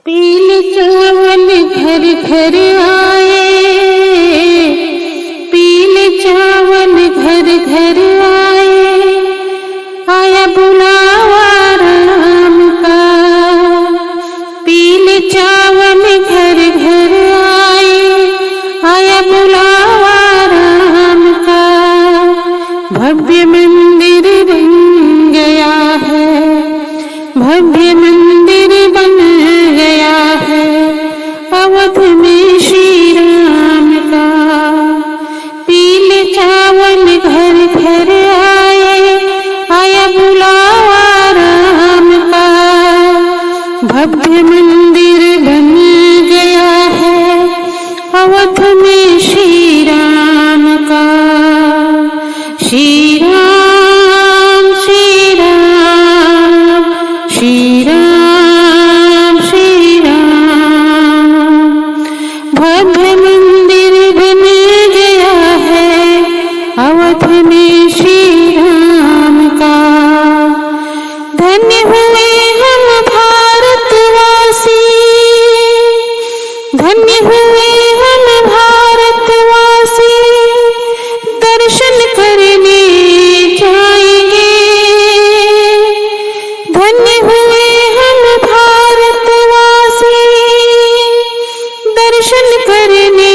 पीले चावल घर घर आए, पीले चावल घर घर आए, आया बुलावा राम का। पीले चावल घर घर आए, आया बुलावा राम का। भव्य मंदिर बन गया है, भव्य मंदिर बन गया है अवध में श्री राम का। पीले चावल घर घर आए, आया बुलावा राम का। भव्य मंदिर बन गया है अवध में श्री राम का। श्री राम श्री राम श्री राम श्री राम। भव्य मंदिर बन गया है अवध में श्री राम का। धन्य हुए हम भारतवासी, धन्य हुए हम भारतवासी, दर्शन करने जाएंगे। धन्य हुए हम भारतवासी, दर्शन करने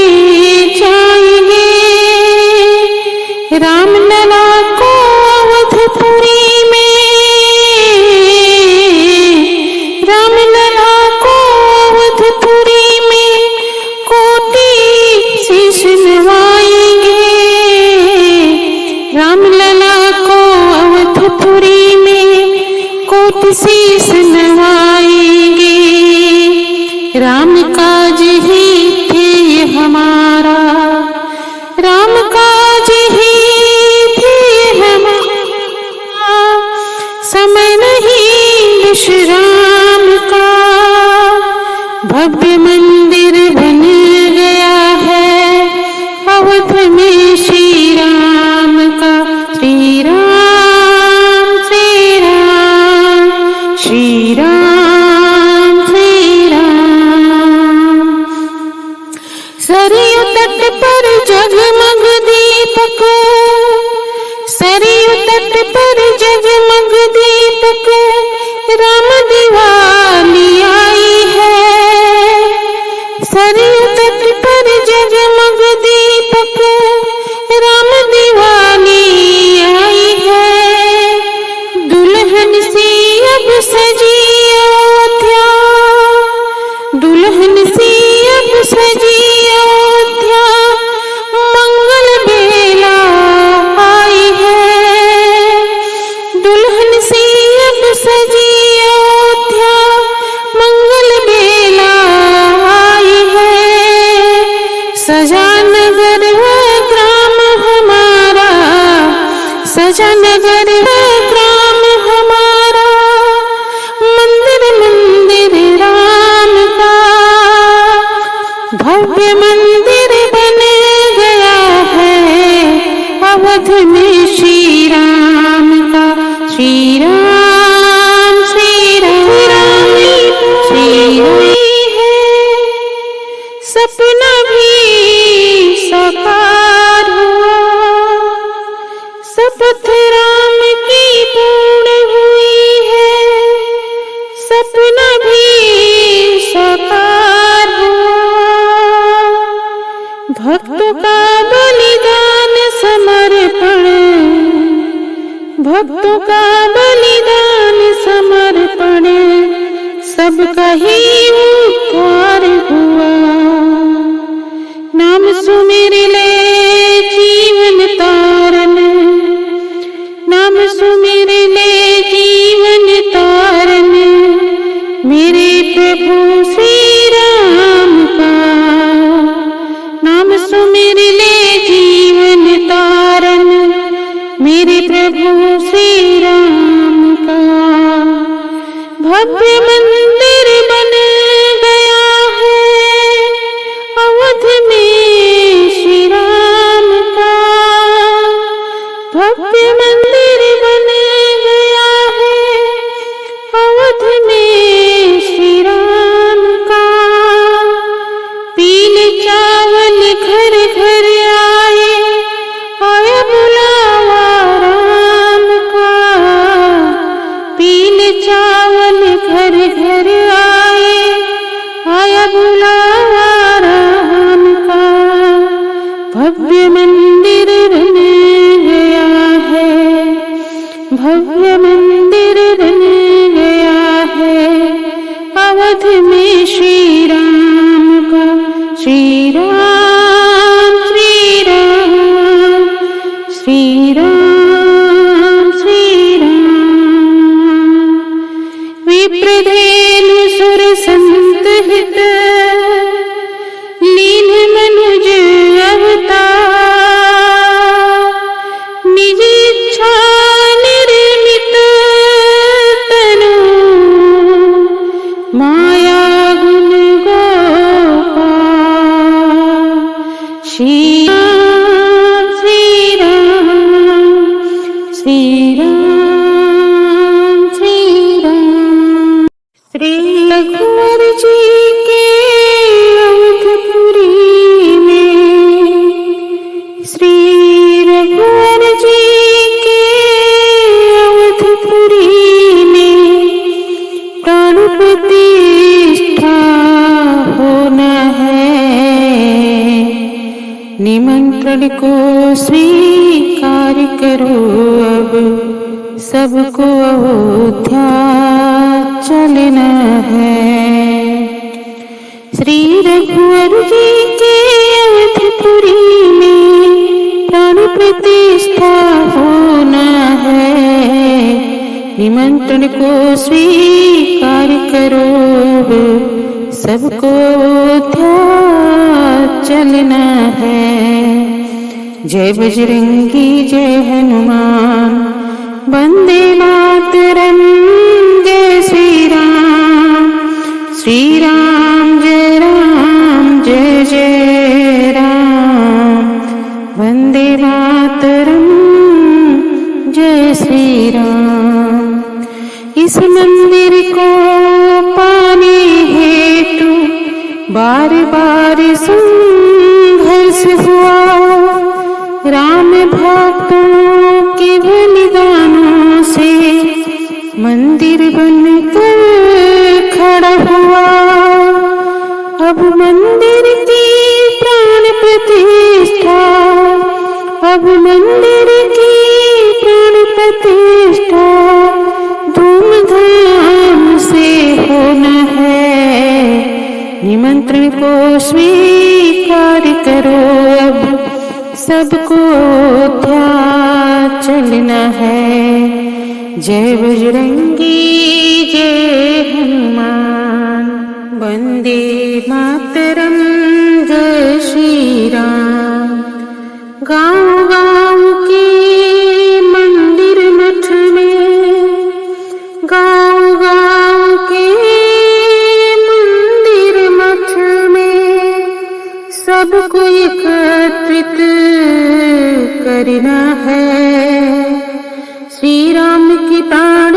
जाएंगे। रामलला को अवधपुरी में, रामलला को अवधपुरी में कोटि शीश नवाएंगे। रामलला को अवधपुरी में कोटि शीश नवाएंगे। राम काज ही ध्येय हमारा, राम काज ही ध्येय हमारा, समय नहीं विश्राम का। भव्य मंदिर बन गया है अवध में श्री राम का। श्री राम श्री राम श्री राम श्री राम। सरयू तट पर जगमग दीपक, सरयू तट पर जगमग दीपक, राम दिवाली आई है। सरयू तट पर जगमग दीपक, राम दिवाली आई है। दुल्हन सी अब सजी अयोध्या, दुल्हन सी अब सजी अयोध्या, मंगल बेला आई है। दुल्हन सी अब सजी अयोध्या, मंगल बेला आई है। सजा नगर है ग्राम हमारा, सजा नगर है ग्राम हमारा, मंदिर मंदिर राम का। भव्य मंदिर बन गया है अवध में श्री राम का। श्री राम श्री राम श्री राम है, सपना भी साकार हुआ, शपथ राम की पूर्ण हुई है, सपना भी साकार हुआ। भक्तों का बलिदान समर्पण, भक्तों का बलिदान समर्पण, सबका ही उद्धार हुआ। नाम सुमिर ले जीवन तारन, नाम सुमिर ले जीवन तारन, मेरे प्रभु श्री राम का। नाम सुमिर ले जीवन तारन, मेरे प्रभु श्री राम का। भव्य मंदिर बन गया है अवध में श्री राम का। भव्य मंदिर बन गया है अवध में श्री राम का। बुलावा राम का, भव्य मंदिर बन गया है, भव्य मंदिर बन गया है अवध में श्री राम का। श्री राम श्री राम श्री राम श्री राम। विप्रधेनु सुर संत हित, लीन मनुज अवतार, निज इच्छा निर्मित तनु, माया गुण गोपाल। श्री राम श्री राम श्री राम श्री राम। श्री रघुवर जी के अवधपुरी में, श्री रघुवर जी के अवधपुरी में प्राण प्रतिष्ठा होना है। निमंत्रण को स्वीकार करो अब, सबको अयोध्या चलना है। श्री रघुवर जी के अवधपुरी में प्राण प्रतिष्ठा होना है। निमंत्रण को स्वीकार करो अब, सबको अयोध्या चलना है। जय बजरंगी जय हनुमान, वंदे मातरम। जय श्री राम श्री राम जय जय राम, वंदे मातरम जय श्री राम। इस मंदिर को पाने हेतु बार बार संघर्ष हुआ, राम भक्तों के बलिदानों से मंदिर बनकर खड़ा हुआ। अब मंदिर की प्राण प्रतिष्ठा, अब मंदिर की प्राण प्रतिष्ठा धूमधाम से होना है। निमंत्रण को स्वीकार करो अब, सबको अयोध्या चलना है। जय बजरंगी जय हनुमान, वंदे मातरम जय श्री राम। गाँव गाँव के मंदिर मठ में, गाँव गाँव के मंदिर मठ में सबको एकत्रित करना है। श्री राम की प्राण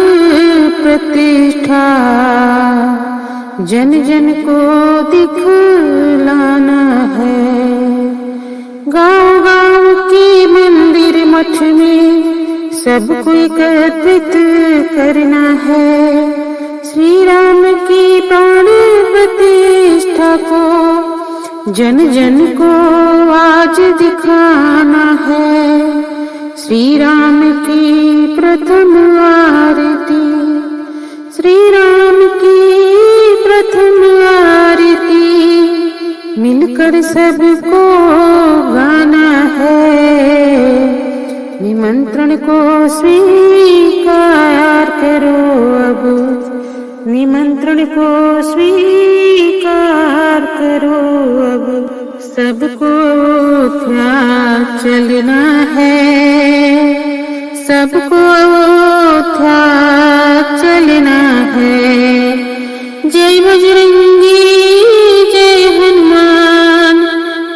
प्रतिष्ठा जन जन को दिखलाना है। गाँव गाँव के मंदिर मठ में सबको एकत्रित करना है। श्री राम की प्राण प्रतिष्ठा को जन जन को आज दिखाना है। श्री राम की प्रथम आरती, श्री राम की प्रथम आरती मिलकर सबको गाना है। निमंत्रण को स्वीकार करो अब, निमंत्रण को स्वीकार करो अब, सबको अयोध्या चलना है। सबको अयोध्या चलना है। जय बजरंगी जय हनुमान,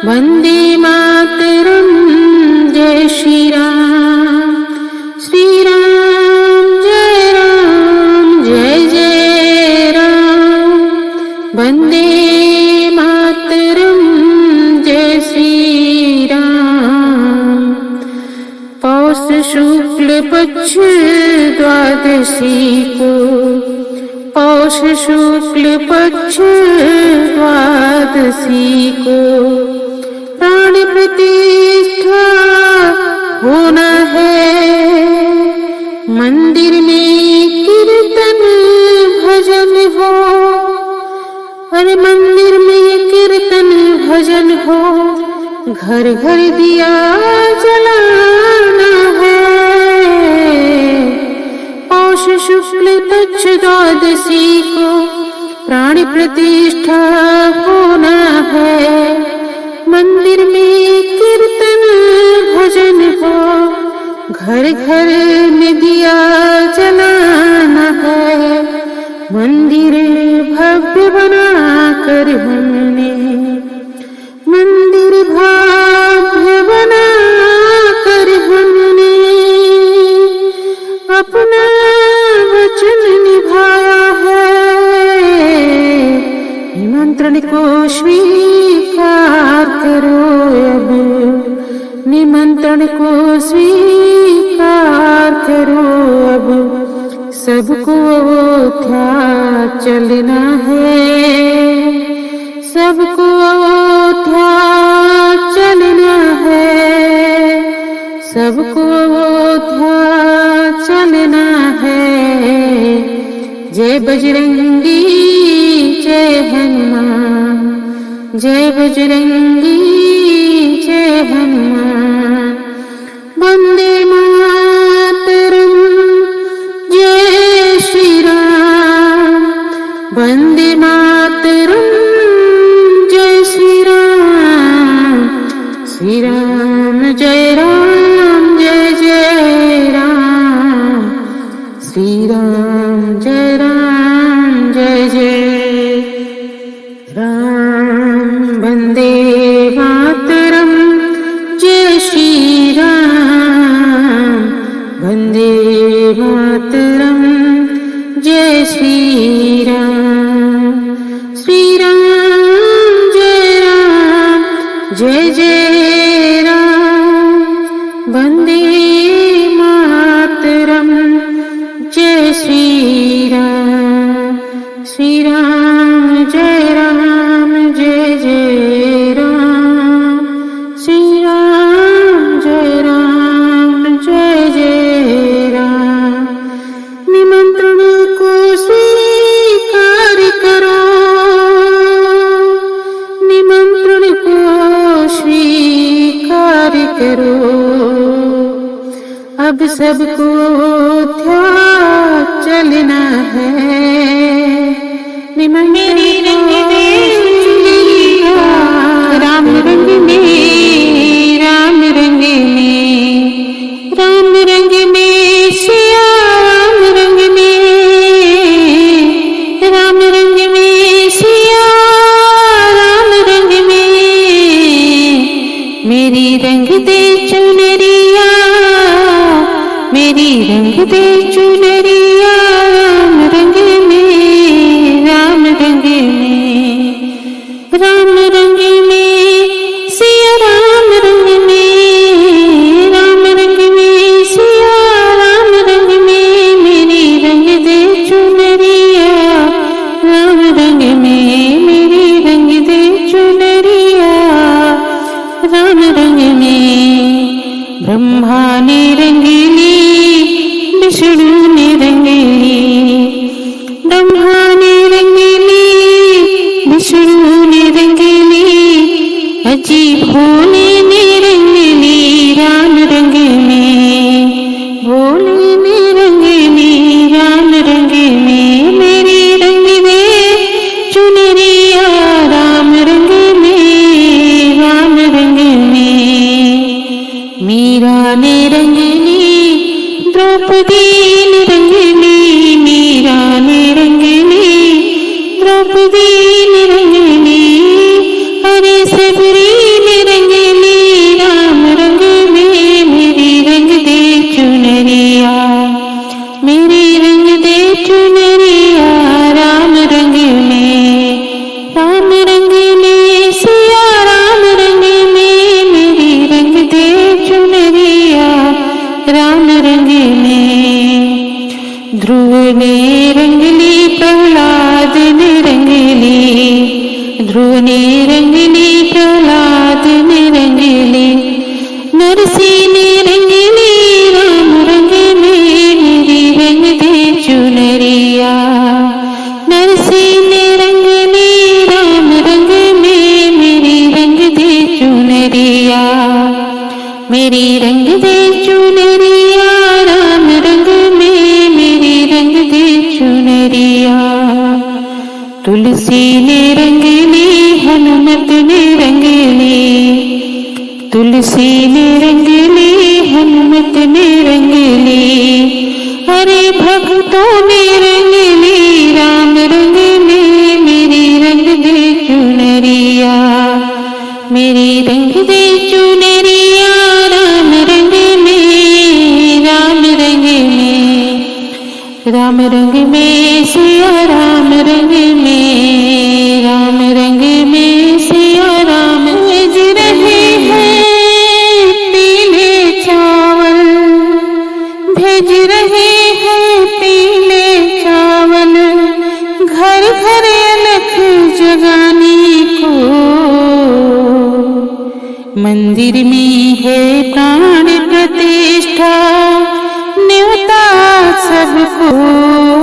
वंदे मातरम जय श्री राम। श्री राम जय जय राम, वंदे मातरम जय श्री राम। पौष शुक्ल पक्ष द्वादशी को, पौष शुक्ल पक्ष द्वादशी द्वादशी को प्राण प्रतिष्ठा होना है। मंदिर में कीर्तन भजन हो, अरे मंदिर में कीर्तन भजन हो, घर घर दिया जलाना है। पौष शुक्ल पक्ष द्वादशी को प्राण प्रतिष्ठा होना है। मंदिर में कीर्तन भजन हो, घर घर में दिया जलाना है। मंदिर भव्य बना कर हमने, मंदिर भव्य बना कर हमने अपना वचन निभाया है। निमंत्रण को स्वीकार करो अब, निमंत्रण को स्वीकार करो अब। सबको अयोध्या चलना है, सबको अयोध्या चलना है, सबको अयोध्या चलना है। जय बजरंगी जय हनुमान, जय बजरंगी जय हनुमान। वंदे मातरम जय श्री राम, वंदे मातरम जय श्री राम। श्री राम जय राम जय जय राम, श्री राम जय राम जय जय राम। वंदे मातरम जय श्री राम, वंदे मातरम जय श्री राम। श्री राम जय जय राम, वंदे मातरम जय श्री राम। श्री राम जय जय राम, श्री राम जय जय राम। निमंत्रण को स्वीकार करो, निमंत्रण को स्वीकार करो। अब सबको अयोध्या चलना है। मेरी रंग में राम रंग में, राम रंग में, राम रंग में सिया, राम रंग में, राम रंग में सिया, राम रंग में। मेरी रंग दे चुनरिया, मेरी रंग दे चुनरिया, राम रंग में, राम रंग में, राम रंग में सिया, राम रंग में, राम रंग में सिया, राम रंग में। मेरी रंग दे चुनरिया, राम रंग में, मेरी रंग दे चुनरिया, राम रंग में। ब्रह्मा ने रंग ली, विष्णु ने रंग ली, ब्रह्मा ने रंग ली, विष्णु ने रंग ली, अजी भोले ने रंग ली, राम रंग में, भोले ने रंग ली, राम रंग में। मेरी रंग दे चुनरिया, राम रंग में, राम रंग में। मीरा ने रंग ली, द्रौपदी ने रंग ली, मीरा ने रंग ली, द्रौपदी ने रंग ली, अरे सबरी ने रंग ली, राम रंग में। मेरी रंग दे चुनरिया, मेरी रंग दे चुनरिया, राम रंग में, राम रंग में सिया, राम रंग में। मेरी रंग दे चुनरिया, राम रंग में। ध्रुव ने रंग ली, प्रहलाद ने रंग ली, ध्रुव ने रंग ली, प्रहलाद ने रंग ली, नरसी ने रंग ली, राम रंग में मेरी रंग दे चुनरिया। नरसी ने रंग ली, राम रंग में मेरी रंग दे चुनरिया। मेरी रंग दे चुनरिया, राम रंग में मेरी रंग दे चुनरिया। तुलसी ने रंग ली, हनुमत ने रंग ली, तुलसी ने रंग ली, हनुमत ने रंग ली, हरे भक्तों ने रंग ली, राम रंग में मेरी रंग दे चुनरिया। मेरी रंग दे चुनरिया, राम रंग में, राम रंग में, राम रंग में, सिया राम रंग में, राम रंग में, सिया राम। भेज रहे हैं पीले चावल, भेज रहे हैं पीले चावल, घर घर अलख जगाने को। मंदिर में है प्राण प्रतिष्ठा, न्योता सबको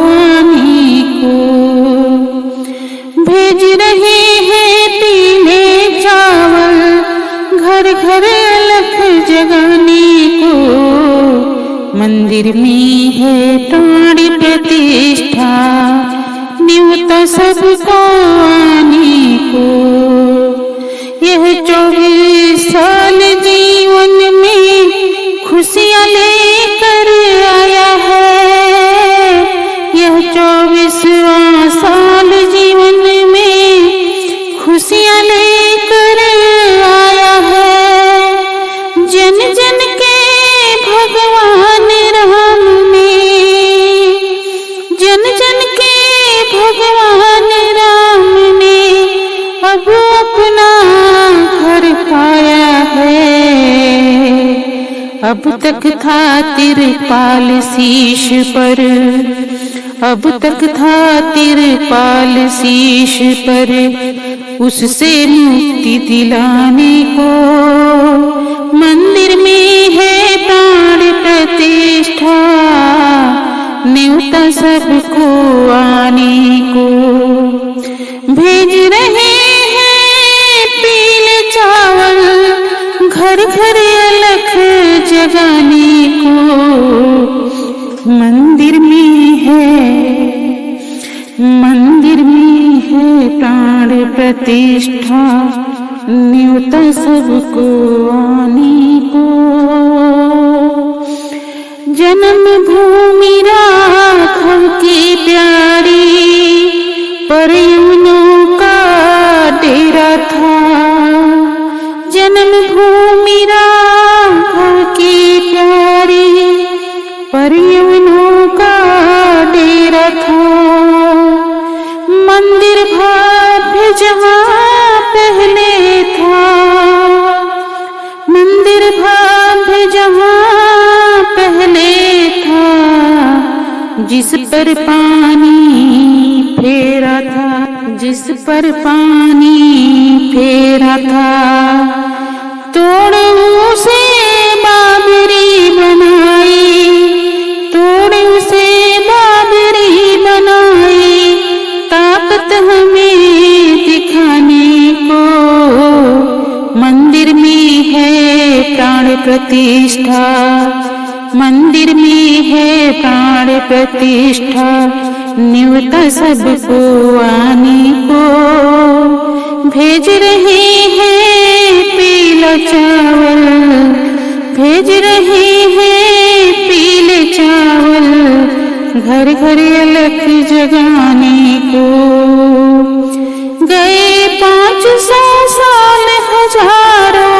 आने को। भेज रहे हैं पीले चावल, घर घर अलख जगाने को। मंदिर में है प्राण प्रतिष्ठा, न्योता सबको आने को। यह 24 साल जीवन में खुशियाँ लेकर आया है। यह 24वां साल जीवन में खुशियाँ लेकर आया है। जन जन के भगवान राम ने, जन जन के भगवान राम ने अब अपना घर पाया है। अब तक था तिरपाल शीश पर, अब तक था तिरपाल शीश पर, उससे मुक्ति दिलाने को। मंदिर में है प्राण प्रतिष्ठा, न्योता सबको आने को। भेज रहे हैं पीले चावल, घर घर अलख जगाने को। मंदिर में है, मंदिर में है प्राण प्रतिष्ठा, न्योता सबको आने को। जन्म भूमि राघव की प्यारी, पर यमुनों का डेरा था। जन्म भूमि राघव की प्यारी, पर यमुनों का डेरा था। मंदिर भव्य जहाँ पहले था, मंदिर भव्य जहाँ पहले था, जिस पर पानी फेरा था, जिस पर पानी फेरा था। तोड़ उसे बाबरी बनाई, तोड़ उसे बाबरी बनाई, ताकत हमें दिखाने को। मंदिर में है प्राण प्रतिष्ठा, मंदिर में है प्राण प्रतिष्ठा, न्योता सबको आने को। भेज रहे हैं पीला चावल, भेज रहे हैं पीले चावल, घर घर अलख जगाने को। गए 500 साल हजारों,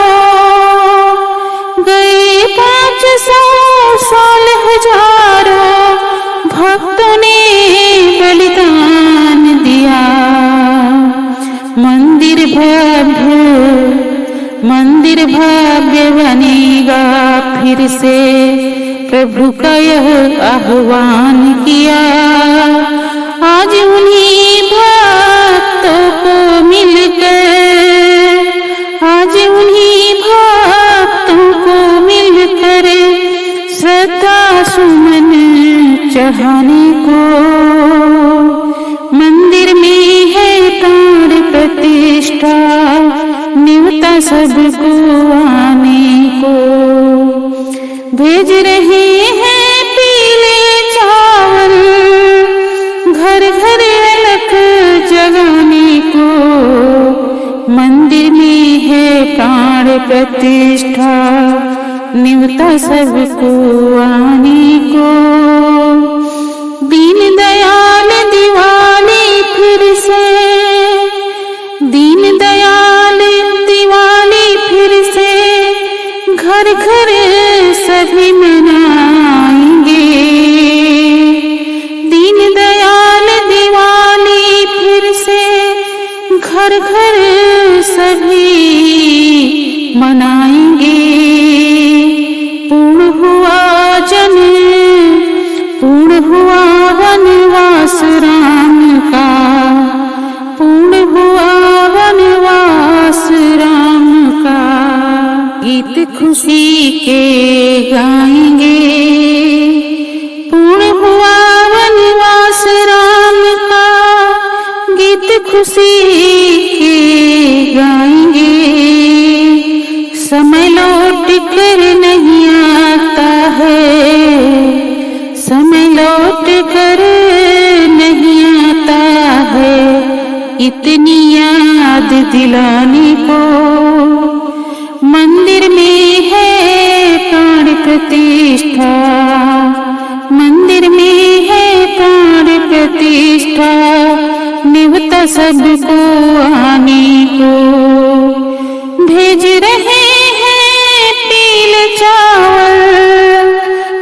गए 500 साल हजारों, भक्तों ने बलिदान दिया। मंदिर भव्य बनेगा फिर से, प्रभु का यह आह्वान किया। आज उन्हीं भक्तों को मिलकर चढ़ाने को, मंदिर में है प्राण प्रतिष्ठा, न्योता सबको आने को। भेज रहे हैं पीले चावल, घर घर अलख जगाने को, मंदिर में है प्राण प्रतिष्ठा, न्योता सबको आने को। दीन दयाल दिवाली फिर से, दीन दयाल दिवाली फिर से, घर घर सभी मनाएंगे। दीन दयाल दिवाली फिर से, घर घर सभी मनाएंगे। पूर्ण हुआ पूर्ण हुआ वनवास राम का, पूर्ण हुआ वनवास राम का। गीत खुशी के गाएंगे, पूर्ण हुआ वनवास राम का, गीत खुशी के गाएंगे। समय लौट कर नहीं आता है, समय लौट कर नहीं आता है, इतनी याद दिलाने को। मंदिर में है प्राण प्रतिष्ठा, मंदिर में है प्राण प्रतिष्ठा, न्योता सबको आने को। भेज रहे हैं पीले चावल,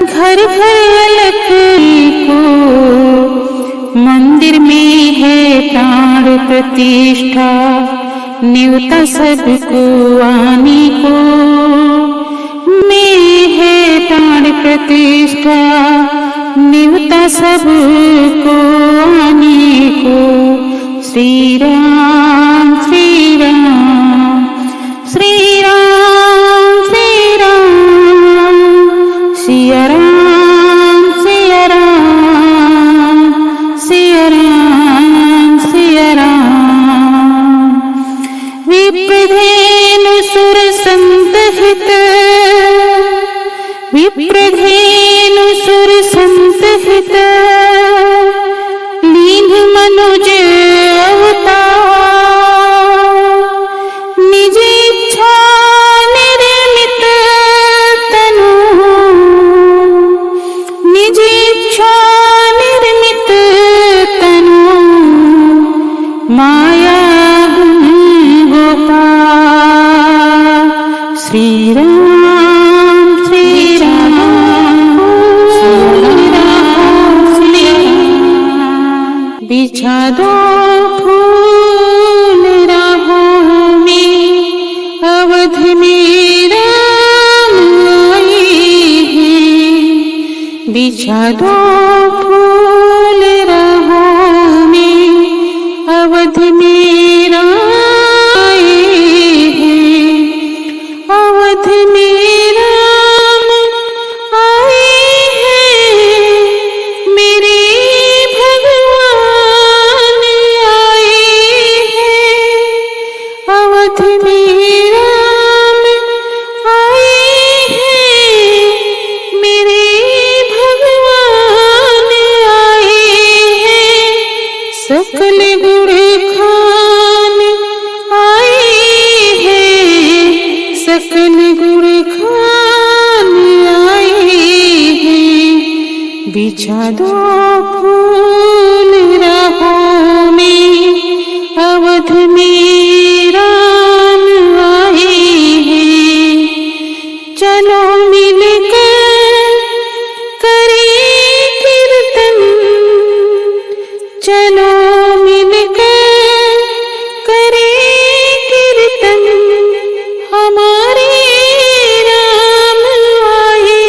घर घर अलख को, मंदिर में है प्राण प्रतिष्ठा, न्योता सबको आने को। में है प्राण प्रतिष्ठा, न्योता सबको आने को। श्री राम श्री राम श्री राम श्री राम, सिया राम सिया राम, सिया राम सिया राम। विप्रधेनु सुर संतहित, विप्रधेनु सुर संतहित, लीन मनुज निज इच्छा निर्मित तनु, निज इच्छा निर्मित तनु, माया गुण गोपाल। श्री राम श्री राम श्री राम श्री राम। बिछा दो फूल राहों में, अवध में राम आए हैं। बिछा दो फूल राहों में, अवध में राम आए हैं। अवध में राम आए हैं, मेरे भगवान आए हैं। अवध में राम आए हैं, मेरे भगवान आए हैं। सकल गुण खान आए हैं, सकल गुण खान आए हैं। बिछा दो फूल राहों में, अवध में राम आए हैं। चलो मिलकर करें कीर्तन, चलो मिलकर करें कीर्तन, हमारे राम आए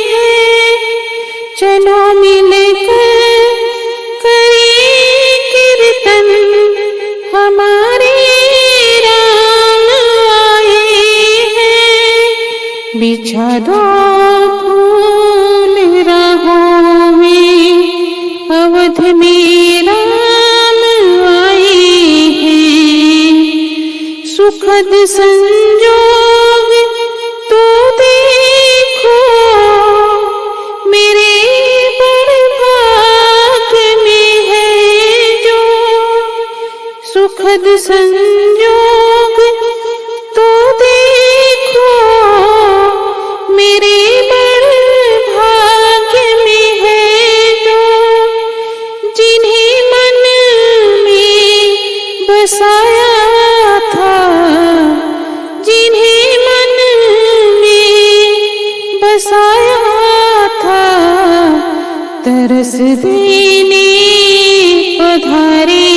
हैं। चलो मिलकर करें कीर्तन, हमारे राम आए हैं। बिछा दो फूल राहों में, अवध में राम आए हैं। सुखद संजोग तो देखो मेरे बड़ भाग्य में है जो। सुखद संजोग तो देखो मेरे बड़ भाग्य में है जो। जिन्हें मन में बसाया था, जिन्हें मन में बसाया था, तरस देने पधारे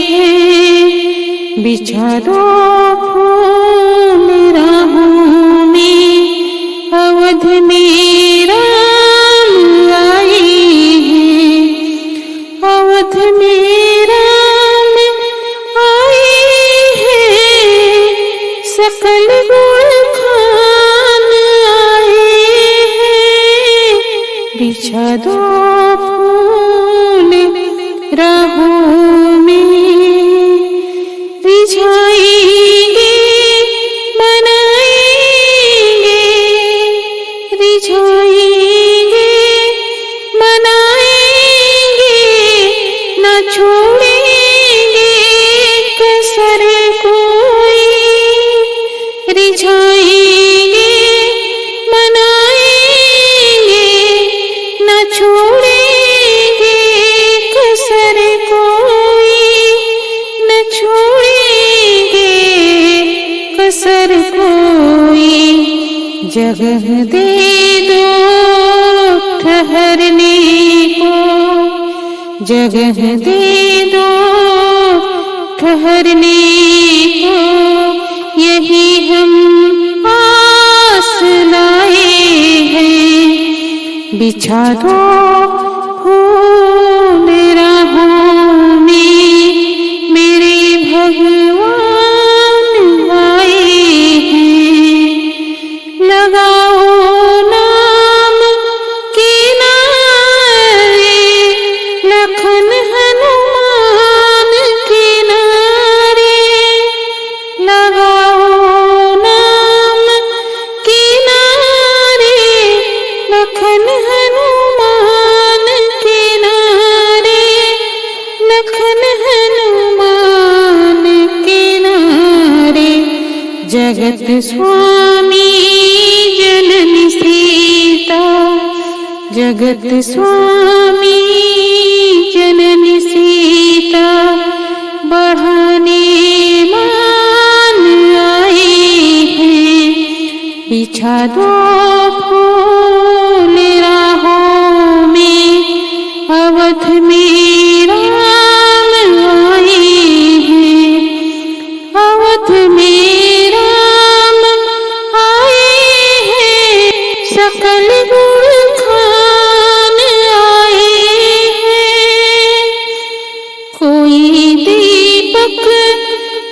हैं। बिछा दो फूल राहों में, अवध में राम आए हैं। अवध में राम आए हैं। सकल गुण खान आए हैं। बिछा दो फूल राहों में, रिझाएंगे मनाएंगे, रिझाएंगे मनाएंगे, न छोड़ेंगे कसर कोई। रिझाएंगे मनाएंगे, न छोड़ेंगे कसर कोई, न छोड़ेंगे कसर कोई। जगह दे दो ठहरने को, जगह दे दो ठहरने को। यही हम आस लाए हैं। बिछा दो फूल राहों में, मेरे भगवान आए हैं। लगाओ नाम किनारे, लखन हनुमान किनारे। लगाओ नाम किनारे, लखन हनुमान किनारे, लखन हनुमान किनारे। जगत स्वामी जननी सीता, जगत स्वामी जननी सीता, बढ़ाने मान आए हैं। बिछा दो फूल राहों में, अवध में राम आए हैं। अवध में राम आए हैं। सकल गुण खान आए हैं। कोई दीपक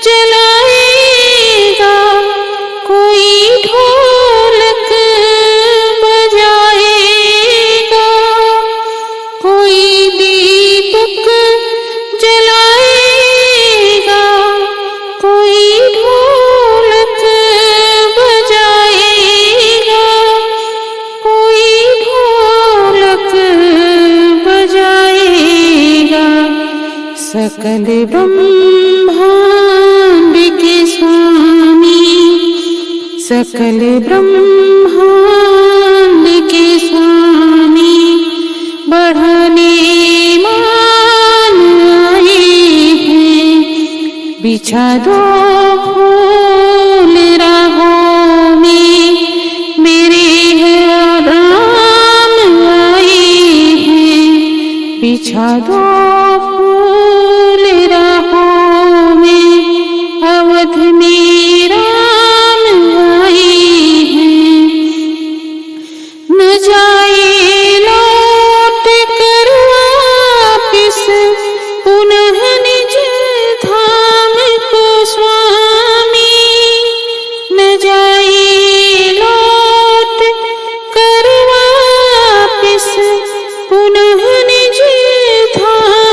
जलाएगा, कोई ढोलक बजाएगा। कोई दीपक जलाएगा, कोई ढोलक बजाएगा, कोई ढोलक बजाएगा। सकल ब्रह्मांड के स्वामी, सकल ब्रह्मांड के स्वामी, बढ़ाने मान आए हैं। बिछा दो फूल राहों में, मेरे राम आए हैं। बिछा दो फूल राहों में, अवध में राम आए हैं। न जाए लौट कर वापिस पुनः निज धाम को स्वामी। न जाए लौट कर वापिस पुनः निज धाम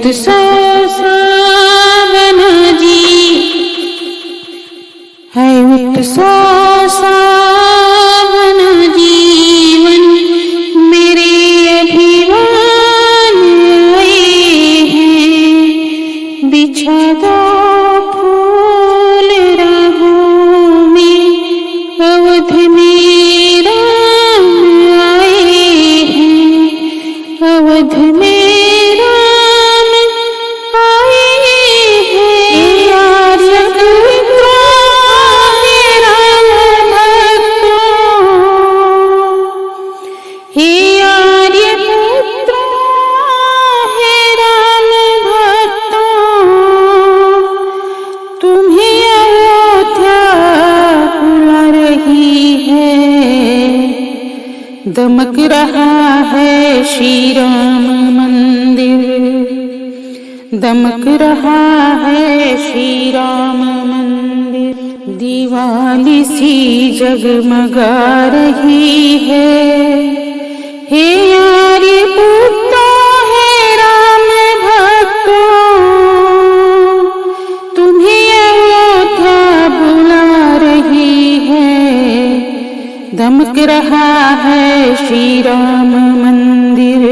उत्सव सावन जी, है उत्सव सावन जीवन मेरे अभिमान आए हैं। बिछा दो फूल राहों में, अवध में राम आए हैं, अवध में दमक रहा है श्री राम मंदिर, दमक रहा है श्री राम मंदिर। दिवाली सी जगमगा रही है, हे आर्य पुत्रों, हे राम भक्तों, तुम्हें अयोध्या बुला रही है। दमक रहा है श्री राम मंदिर,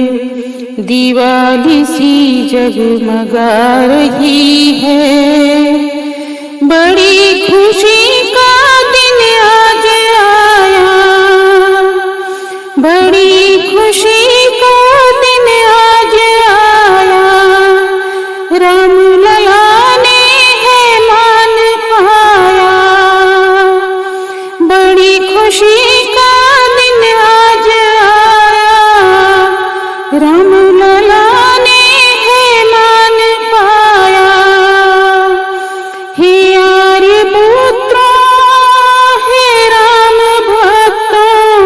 दिवाली सी जगमगा रही है। बड़ी खुशी का दिन आज आया, बड़ी खुशी का दिन आज आया। राम लला ने है मान पाया, बड़ी खुशी राम लला ने है मान पाया। हे आर्य पुत्रों, हे राम भक्तों,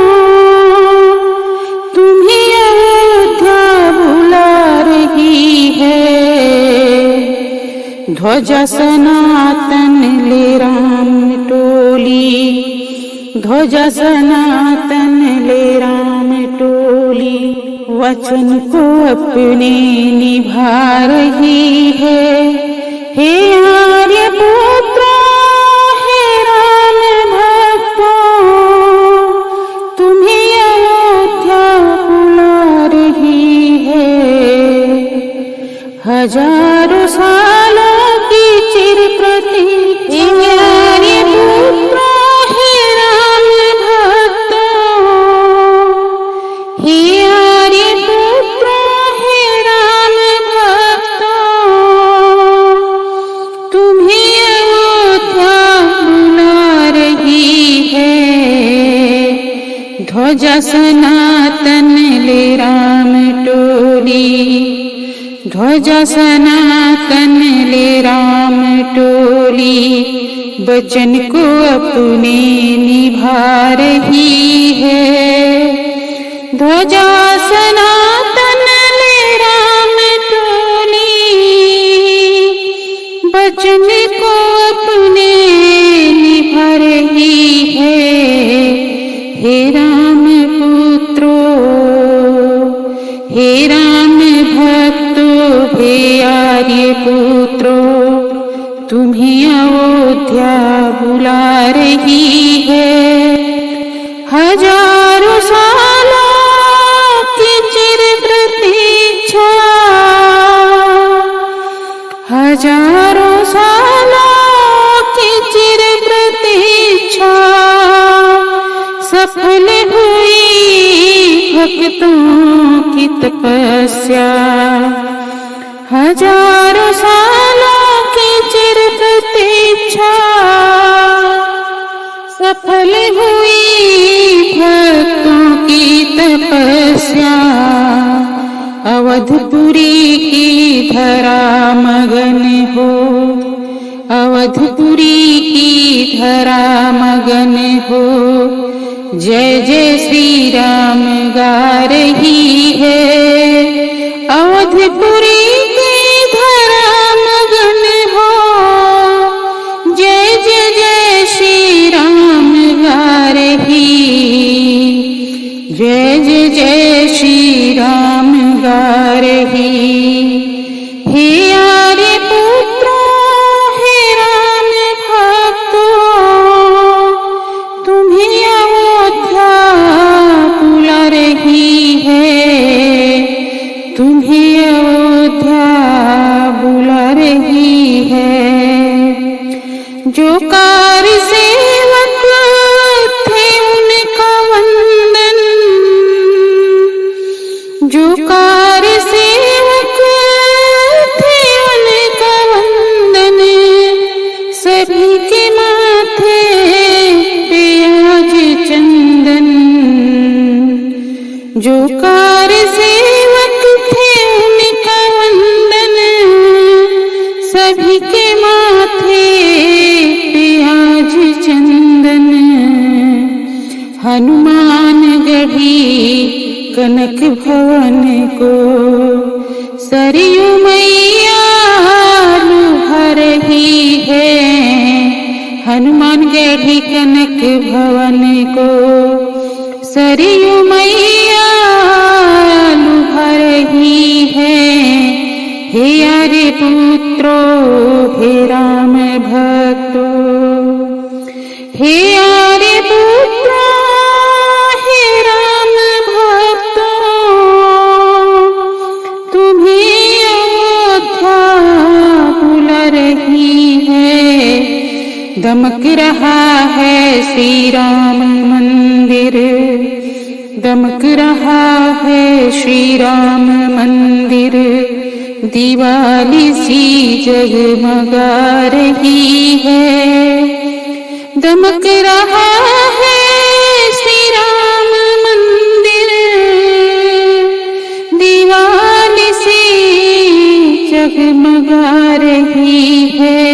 तुम्हें अयोध्या बुला रही है। ध्वजा सनातन ले राम टोली, ध्वजा सनातन ले राम टोली। वचन को अपने निभा रही है, हे आर्य पुत्रों, हे राम भक्तों, तुम्हें अयोध्या बुला रही है। हजारों सालों की चिर प्रतीक्षा, आर्य पुत्रों, हे राम भक्तों, हे ध्वजा सनातन ले राम टोली, ध्वजा सनातन ले राम टोली। वचन को अपने निभा रही है। ध्वजा सनातन ले राम टोली, वचन को अपने निभा रही है। हे राम पुत्रों, हे राम भक्तों, हे आर्य पुत्रों, तुम्हें अयोध्या बुला रही है। हजारों सालों की चिर प्रतीक्षा, हजारों सालों की चिर प्रतीक्षा सफल हुई भक्तों की तपस्या। हजारों सालों की चिर प्रतीक्षा सफल हुई भक्तों की तपस्या। अवधपुरी की धरा मगन हो, अवधपुरी की धरा मगन हो। जय जय श्री राम गा रही है। अवधपुरी की धरा मगन हो, जय जय जय श्री राम गा रही। जय जय जय श्री राम गा रही। हे है, तुम्हें अयोध्या बुला रही है। जो कार सेवक थे उनका वंदन, जो कार सेवक थे उनका वंदन, सभी के माथे पे आज चंदन। जो कार सेवक थे उनका वंदन, सभी के माथे पे आज चंदन। हनुमान गढ़ी कनक भवन को, सरयू मैया लुभा रही है। हनुमान गढ़ी कनक भवन को, सरयू मैया लुभा रही है। हे आर्य पुत्रो, हे राम भक्तो, हे आर्य पुत्रो, हे राम भक्तो, तुम्हें अयोध्या बुला रही है। दमक रहा है श्री राम मंदिर, दमक रहा है श्री राम मंदिर। दिवाली सी जगमगा रही है, दमक रहा है श्री राम मंदिर। दिवाली सी जगमगा रही है।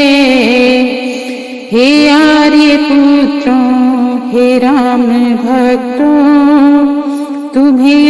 हे आर्य पुत्रों, हे राम भक्तों, तुम्हें